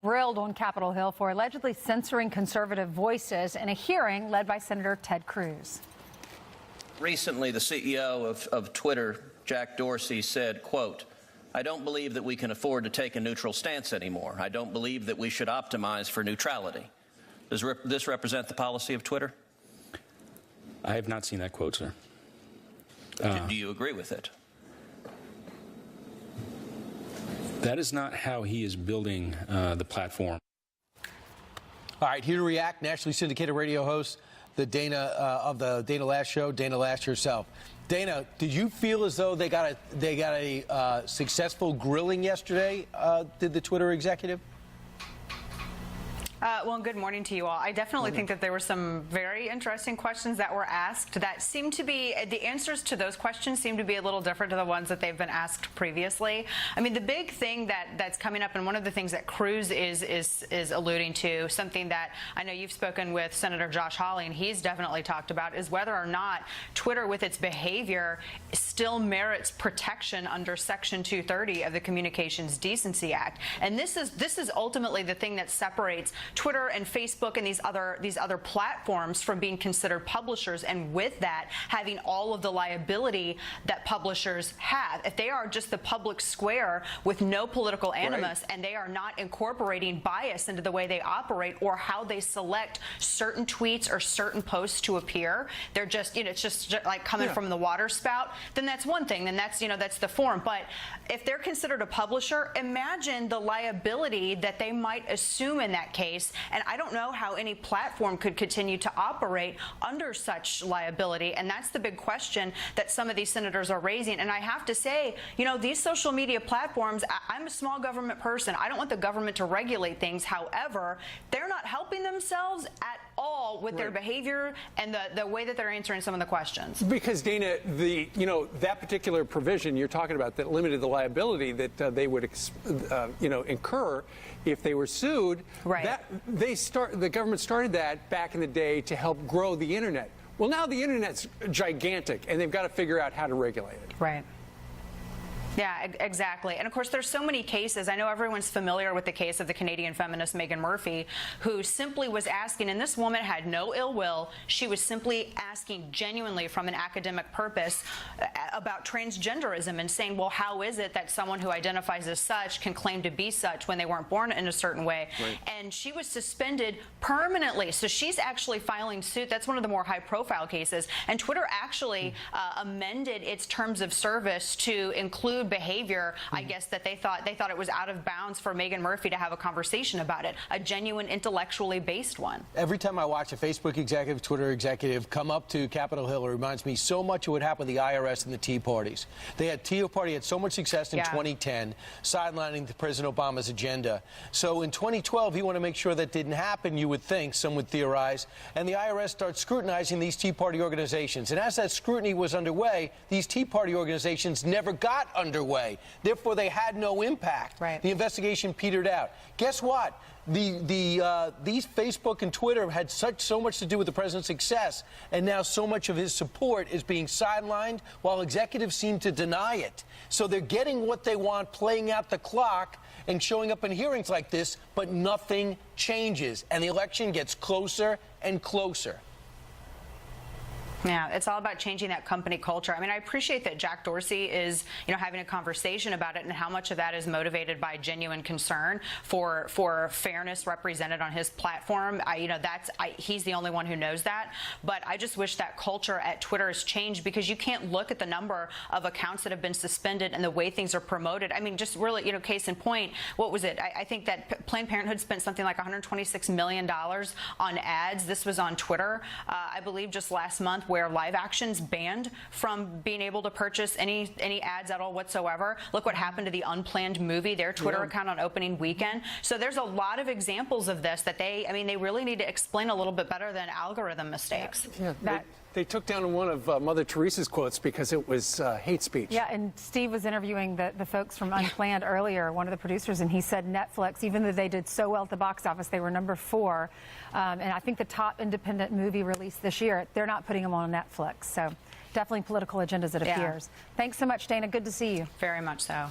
Grilled on Capitol Hill for allegedly censoring conservative voices in a hearing led by Senator Ted Cruz. Recently, the CEO of Twitter, Jack Dorsey, said, quote, "I don't believe that we can afford to take a neutral stance anymore. I don't believe that we should optimize for neutrality." Does this represent the policy of Twitter? I have not seen that quote, sir. Do you agree with it? That is not how he is building the platform. All right, here to react, nationally syndicated radio host, the Dana of the Dana Lash Show, Dana Lash herself. Dana, did you feel as though they got a successful grilling yesterday? Did the Twitter executive? Well, good morning to you all. I definitely think that there were some very interesting questions that were asked that seem to be, the answers to those questions seem to be a little different to the ones that they've been asked previously. I mean, the big thing that's coming up, and one of the things that Cruz is alluding to, something that I know you've spoken with Senator Josh Hawley, and he's definitely talked about, is whether or not Twitter, with its behavior, still merits protection under Section 230 of the Communications Decency Act. And this is ultimately the thing that separates Twitter and Facebook and these other platforms from being considered publishers, and with that having all of the liability that publishers have. If they are just the public square with no political animus, right, and they are not incorporating bias into the way they operate or how they select certain tweets or certain posts to appear, they're just, it's just like coming from the water spout, then that's one thing, then that's, that's the form. But if they're considered a publisher, imagine the liability that they might assume in that case. And I don't know how any platform could continue to operate under such liability. And that's the big question that some of these senators are raising. And I have to say, these social media platforms, I'm a small government person. I don't want the government to regulate things. However, they're not helping themselves at all with their behavior and the way that they're answering some of the questions. Because, Dana, that particular provision you're talking about that limited the liability that they would incur if they were sued, right? The government started that back in the day to help grow the internet. Well, now the internet's gigantic, and they've got to figure out how to regulate it. Right. Yeah, exactly. And of course, there's so many cases. I know everyone's familiar with the case of the Canadian feminist Megan Murphy, who simply was asking, and this woman had no ill will, she was simply asking genuinely from an academic purpose about transgenderism and saying, well, how is it that someone who identifies as such can claim to be such when they weren't born in a certain way? Right. And she was suspended permanently. So she's actually filing suit. That's one of the more high-profile cases. And Twitter actually amended its terms of service to include behavior, I guess, that they thought it was out of bounds for Megan Murphy to have a conversation about it, a genuine intellectually based one. Every time I watch a Facebook executive, Twitter executive come up to Capitol Hill, it reminds me so much of what happened with the IRS and the Tea Parties. Tea Party had so much success in 2010, sidelining President Obama's agenda. So in 2012, he wanted to make sure that didn't happen, you would think, some would theorize, and the IRS starts scrutinizing these Tea Party organizations. And as that scrutiny was underway, these Tea Party organizations never got underway. Therefore, they had no impact. Right. The investigation petered out. Guess what? These Facebook and Twitter had so much to do with the president's success, and now so much of his support is being sidelined while executives seem to deny it. So they're getting what they want, playing out the clock and showing up in hearings like this, but nothing changes, and the election gets closer and closer. Yeah, it's all about changing that company culture. I mean, I appreciate that Jack Dorsey is, having a conversation about it, and how much of that is motivated by genuine concern for fairness represented on his platform. He's the only one who knows that. But I just wish that culture at Twitter has changed, because you can't look at the number of accounts that have been suspended and the way things are promoted. I mean, just really, case in point, what was it? I think that Planned Parenthood spent something like $126 million on ads. This was on Twitter, I believe, just last month, where Live Action's banned from being able to purchase any ads at all whatsoever. Look what happened to the Unplanned movie, their Twitter account on opening weekend. So there's a lot of examples of this that they really need to explain a little bit better than algorithm mistakes. Yeah, they took down one of Mother Teresa's quotes because it was hate speech. Yeah, and Steve was interviewing the folks from Unplanned earlier, one of the producers, and he said Netflix, even though they did so well at the box office, they were number 4. And I think the top independent movie released this year, they're not putting them on Netflix. So definitely political agendas, it appears. Thanks so much, Dana. Good to see you. Very much so.